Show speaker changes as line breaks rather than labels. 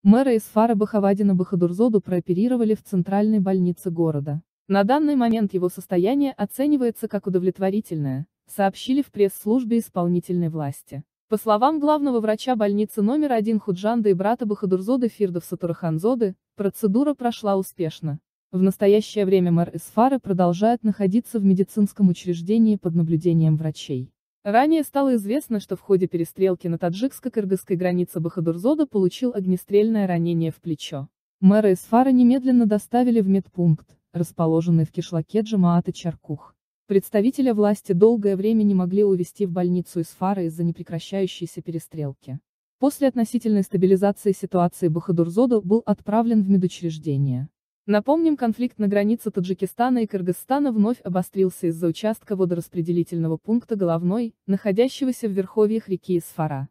Мэра Исфара Бахавадина Бахадурзоду прооперировали в центральной больнице города. На данный момент его состояние оценивается как удовлетворительное, сообщили в пресс-службе исполнительной власти. По словам главного врача больницы номер 1 Худжанда и брата Бахадурзоды Фирдовса Тураханзоды, процедура прошла успешно. В настоящее время мэр Исфары продолжает находиться в медицинском учреждении под наблюдением врачей. Ранее стало известно, что в ходе перестрелки на таджикско-кыргызской границе Бахадурзода получил огнестрельное ранение в плечо. Мэра Исфары немедленно доставили в медпункт, расположенный в кишлаке Джамаата Чаркух. Представителя власти долгое время не могли увезти в больницу Исфары из-за непрекращающейся перестрелки. После относительной стабилизации ситуации Бахадурзода был отправлен в медучреждение. Напомним, конфликт на границе Таджикистана и Кыргызстана вновь обострился из-за участка водораспределительного пункта Головной, находящегося в верховьях реки Исфара.